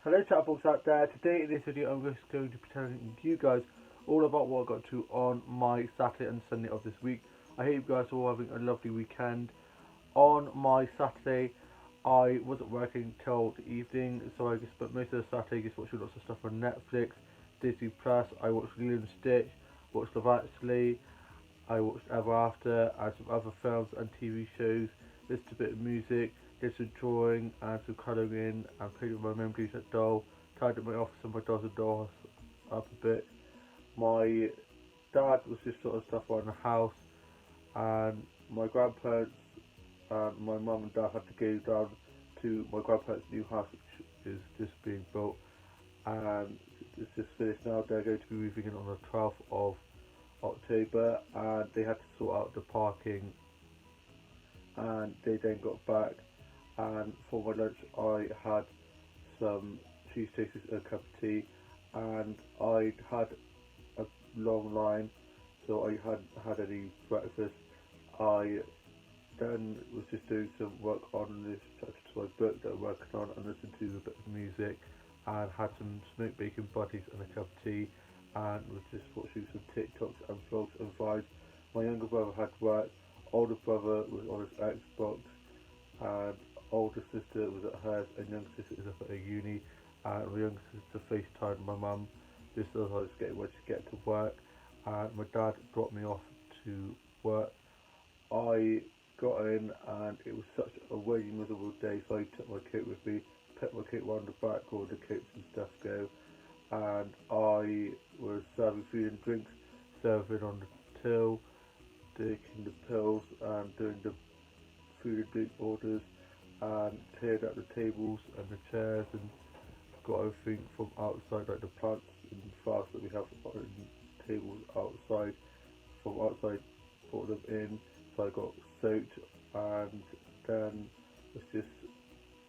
Hello chatbox out there. Today in this video I'm just going to be telling you guys all about what I got to on my Saturday and Sunday of this week. I hope you guys are all having a lovely weekend. On my Saturday I wasn't working till the evening, so I just spent most of the Saturday just watching lots of stuff on Netflix, Disney Plus. I watched Lilo and Stitch, watched Love Actually, I watched Ever After and some other films and TV shows, listened to a bit of music, did some drawing and some colouring in and played with my memories at doll, tied up my office and my dolls and dolls up a bit. My dad was just sort of stuff around the house, and my grandparents and my mum and dad had to go down to my grandparents' new house, which is just being built, and it's just finished now. They're going to be moving in on the 12th of October, and they had to sort out the parking, and they then got back, and for my lunch I had some cheese toast and a cup of tea, and I had a long line, so I hadn't had any breakfast. I then was just doing some work on this chapter to my book that I'm working on, and listened to a bit of music, and had some smoked bacon buddies and a cup of tea, and was just watching some TikToks and vlogs and vibes. My younger brother had work, older brother was on his Xbox, and older sister was at hers, and younger sister is up at her uni, and my younger sister FaceTimed my mum just as I was getting ready to get to work, and my dad dropped me off to work. I got in, and it was such a really miserable day, so I took my coat with me, put my coat round the back where the coats and stuff go, and I was serving food and drinks, serving on the till, taking the pills and doing the food and drink orders, and cleared out the tables and the chairs and got everything from outside, like the plants and flowers that we have on tables outside, from outside, brought them in, so I got soaked, and then was just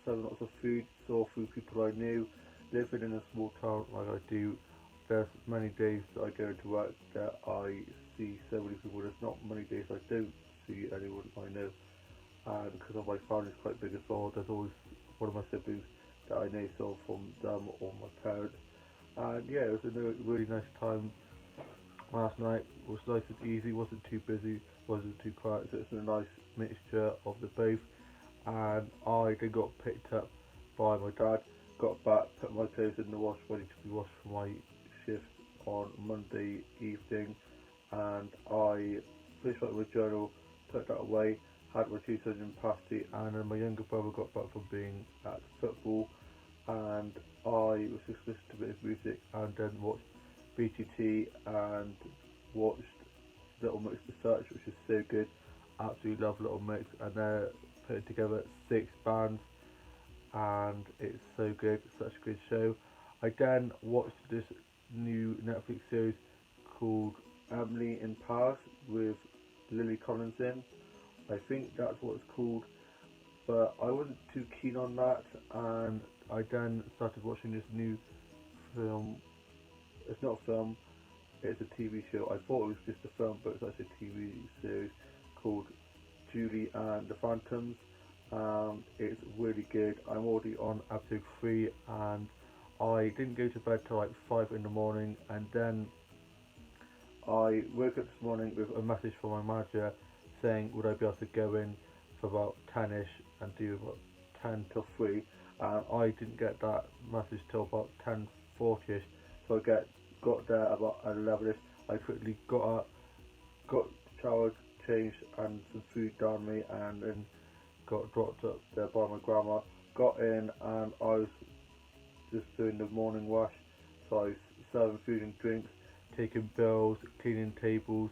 selling lots of food, saw a few people I knew. Living in a small town like I do, there's many days that I go to work that I see so many people. There's not many days I don't see anyone I know, and because of my family's quite big as well, there's always one of my siblings that I know, so from them or my parents. And yeah, it was a really nice time last night. It was nice and easy, wasn't too busy, wasn't too quiet, so it's a nice mixture of the both. And I then got picked up by my dad, got back, put my clothes in the wash, ready to be washed for my shift on Monday evening, and I finished up my journal, put that away, had my cheese and pasty, and then my younger brother got back from being at football, and I was just listening to a bit of music, and then watched BTT and watched Little Mix The Search, which is so good. Absolutely love Little Mix, and they're putting together 6 bands, and it's so good, such a good show. I then watched this new Netflix series called Emily in Paris with Lily Collins in. I think that's what it's called, but I wasn't too keen on that, and I then started watching this new film. It's not a film, it's a TV show. I thought it was just a film, but it's actually a TV series called Julie and the Phantoms. It's really good. I'm already on episode 3, and I didn't go to bed till like 5 in the morning, and then I woke up this morning with a message from my manager saying would I be able to go in for about 10ish and do about 10 till 3, and I didn't get that message till about 10:40ish, so got there about 11ish. I quickly got up, got showered, changed, and some food down me, and then got dropped up there by my grandma. Got in, and I was just doing the morning wash, so I was serving food and drinks, taking bills, cleaning tables.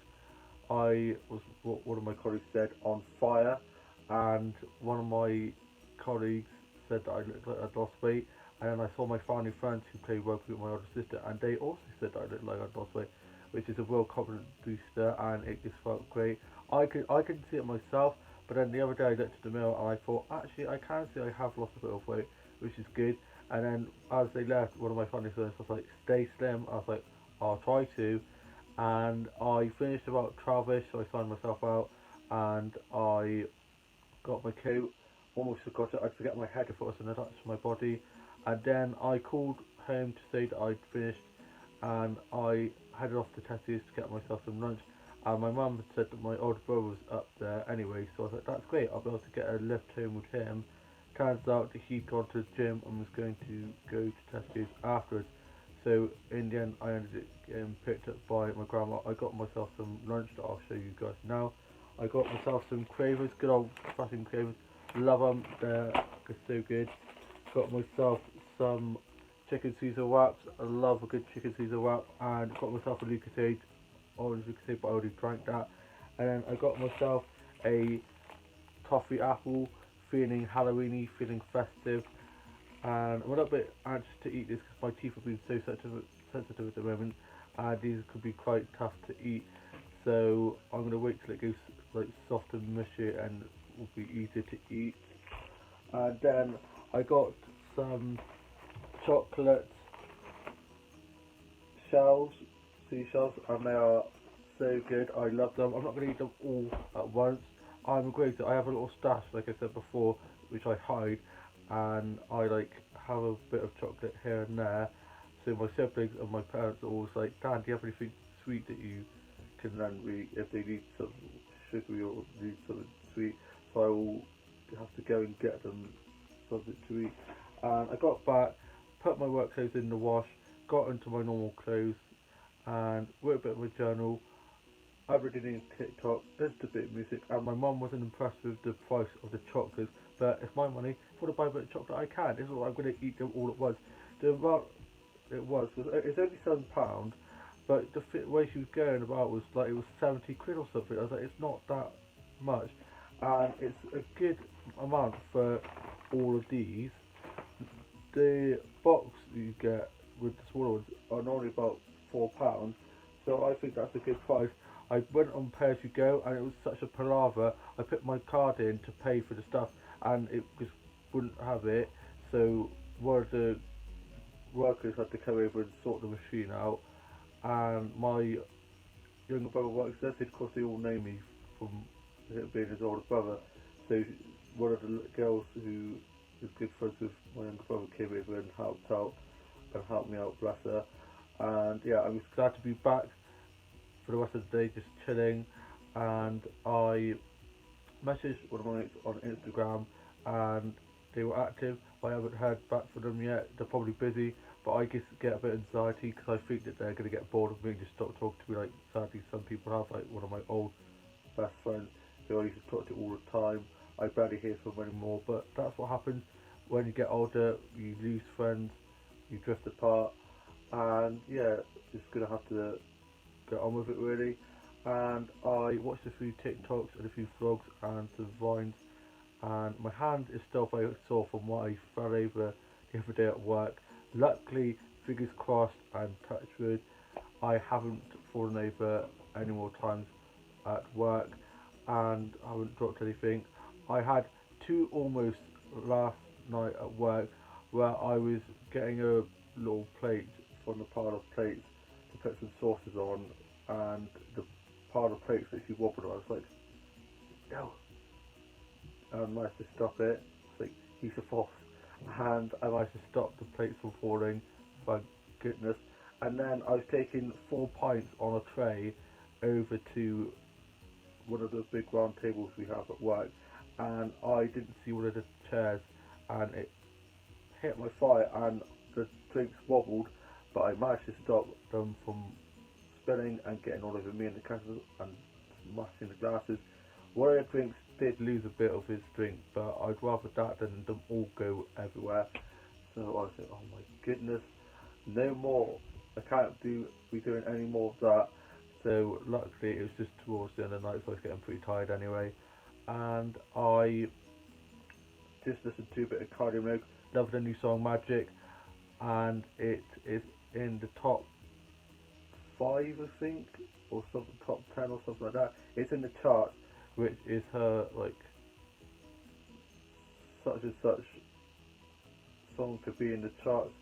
I was, what one of my colleagues said, on fire, and one of my colleagues said that I looked like I'd lost weight, and then I saw my family friends who play rugby with my older sister, and they also said that I looked like I'd lost weight, which is a real confidence booster, and it just felt great. I could see it myself, but then the other day I looked at the mirror and I thought, actually, I can see I have lost a bit of weight, which is good. And then as they left, one of my family friends was like, stay slim. I was like, I'll try to. And I finished about 12ish, so I signed myself out, and I got my coat, almost forgot it. I'd forget my head if it was an attached to my body, And then I called home to say that I'd finished, and I headed off to Tesco's to get myself some lunch. And my mum had said that my older brother was up there anyway, so I was like, that's great, I'll be able to get a lift home with him. Turns out that he'd gone to the gym and was going to go to Tesco's afterwards. So in the end, I ended up getting picked up by my grandma. I got myself some lunch that I'll show you guys now. I got myself some Cravers, good old fashioned Cravers. Love them, they're so good. Got myself some chicken Caesar wraps. I love a good chicken Caesar wrap. And got myself a Lucasade, orange Lucasade, but I already drank that. And then I got myself a toffee apple, feeling Halloweeny, feeling festive. And I'm a little bit anxious to eat this because my teeth have been so sensitive at the moment. And these could be quite tough to eat. So I'm going to wait till it goes like soft and mushy and will be easier to eat. And then I got some chocolate shells, seashells, and they are so good. I love them. I'm not going to eat them all at once. I'm a grazer. I have a little stash, like I said before, which I hide, and I like have a bit of chocolate here and there. So my siblings and my parents are always like, Dan, do you have anything sweet that you can lend me if they need some sugary or need something sweet? So I will have to go and get them something to eat. And I got back, put my work clothes in the wash, got into my normal clothes, and wrote a bit of a journal. I've been doing TikTok, listened to a bit of music, and my mum wasn't impressed with the price of the chocolates. But it's my money. If I want to buy a bit of chocolate, I can. This is what I'm going to eat them all at once. The amount it's only £7, but the way she was going about was like it was 70 quid or something. I was like, it's not that much, and it's a good amount for all of these. The box you get with the smaller ones are normally about £4, so I think that's a good price. I went on pay as you go, and it was such a palaver. I put my card in to pay for the stuff, and it just wouldn't have it. So one of the workers had to come over and sort the machine out, and my younger brother works there. So of course they all know me from him being his older brother. So one of the girls who is good friends with my younger brother came over and helped me out, bless her. And yeah, I was glad to be back for the rest of the day, just chilling. And I messaged one of my mates on Instagram, and they were active. I haven't heard back from them yet. They're probably busy, but I just get a bit of anxiety because I think that they're going to get bored of me and just stop talking to me. Like sadly, some people have. Like one of my old best friends who I used to talk to all the time. I barely hear from them anymore, but that's what happens when you get older. You lose friends, you drift apart, and yeah, just gonna have to get on with it really. And I watched a few TikToks and a few vlogs and some vines, and my hand is still very sore from what I fell over the other day at work. Luckily, fingers crossed and touch wood, I haven't fallen over any more times at work, and I haven't dropped anything. I had two almost last night at work where I was getting a little plate from the pile of plates to put some sauces on, and the pile of plates that she wobbled on. I was like, no. And I managed to stop it. It's like, he's a fox. And I managed to stop the plates from falling, thank goodness. And then I was taking 4 pints on a tray over to one of the big round tables we have at work, and I didn't see one of the chairs, and it hit my thigh, and the drinks wobbled, but I managed to stop them from spilling and getting all over me and the castles and smashing the glasses. One of the drinks did lose a bit of his drink, but I'd rather that than them all go everywhere. So I was like, oh my goodness, no more. I can't be doing any more of that. So luckily it was just towards the end of the night, so I was getting pretty tired anyway. And I just listened to a bit of Cardi B. Love the new song Magic, and it is in the top 5, I think, or something, top 10 or something like that. It's in the charts, which is her like such and such song to be in the charts.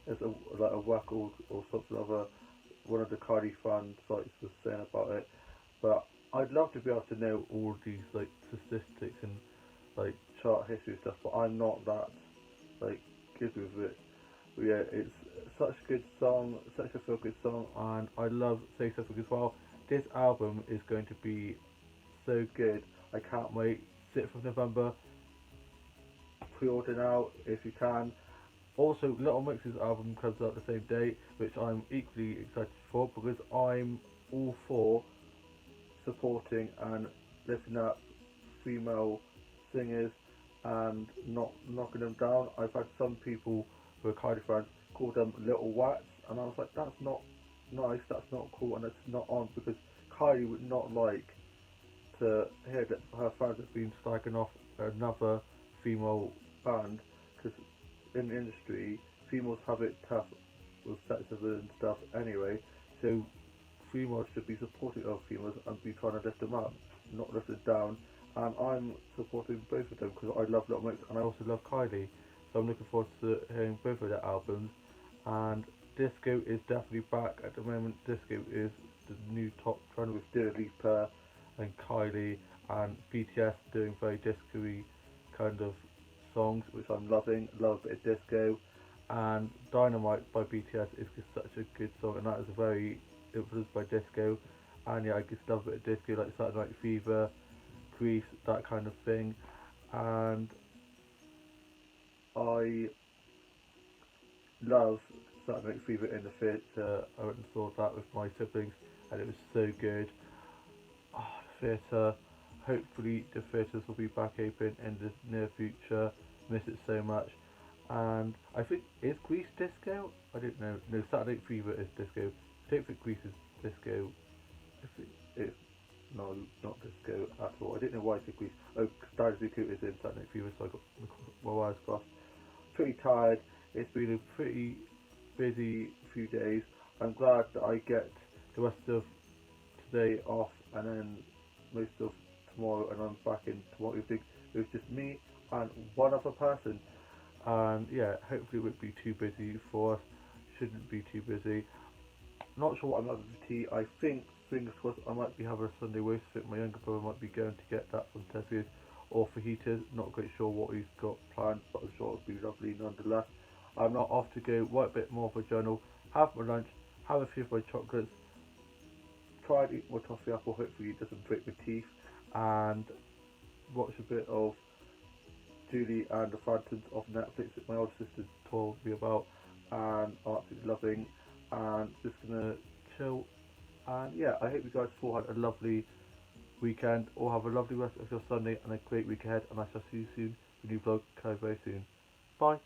It's like a whack or something other. One of the Cardi fan sites was saying about it, but I'd love to be able to know all these like statistics and like chart history stuff, but I'm not that like good with it. But yeah, it's such a good song, such a feel good song, and I love Say Something as well. This album is going to be so good. I can't wait. 6th of November, pre-order now if you can. Also, Little Mix's album comes out the same day, which I'm equally excited for because I'm all for supporting and lifting up female singers and not knocking them down. I've had some people who are Kylie fans call them little wats, and I was like, that's not nice, that's not cool, and it's not on because Kylie would not like to hear that her fans have been slagging off another female band because in the industry, females have it tough with sexism and stuff anyway. So females should be supporting other females and be trying to lift them up, not lift them down. And I'm supporting both of them because I love Little Mix and I also love Kylie. So I'm looking forward to hearing both of their albums. And Disco is definitely back at the moment. Disco is the new top trend with Dua Lipa and Kylie and BTS doing very disco-y kind of songs, which I'm loving. Love a bit of disco. And Dynamite by BTS is just such a good song, and that is very influenced by disco. And yeah, I just love a bit of disco, like Saturday Night Fever, Grease, that kind of thing. And I love Saturday Night Fever in the theatre. I went and saw that with my siblings, and it was so good. Oh, the theatre. Hopefully, the theatres will be back open in the near future. Miss it so much. And I think, is Grease disco? I don't know. No, Saturday Night Fever is disco. I don't think Grease is disco. If it is, no, not disco at all. I didn't know why I said Grease. Oh, Daizuku is in Saturday Night Fever, so I got my wires crossed. Pretty tired. It's been a pretty busy few days. I'm glad that I get the rest of today off and then most of tomorrow, and I'm back in tomorrow evening. It was just me and one other person, and yeah, hopefully it won't be too busy for us. Shouldn't be too busy. Not sure what I'm having for tea. I think, fingers crossed, I might be having a Sunday roast. I think my younger brother might be going to get that from Tesco's or fajitas. Not quite sure what he's got planned, but I'm sure it'll be lovely nonetheless. I'm not off to go write a bit more of a journal, have my lunch, have a few of my chocolates, try and eat my toffee apple, hopefully it doesn't break my teeth, and watch a bit of Julie and the Phantoms of Netflix that my older sister told me about, and I'm absolutely loving, and just gonna chill. And yeah, I hope you guys all had a lovely weekend, or have a lovely rest of your Sunday and a great week ahead, and I shall see you soon with a new vlog coming very soon. Bye.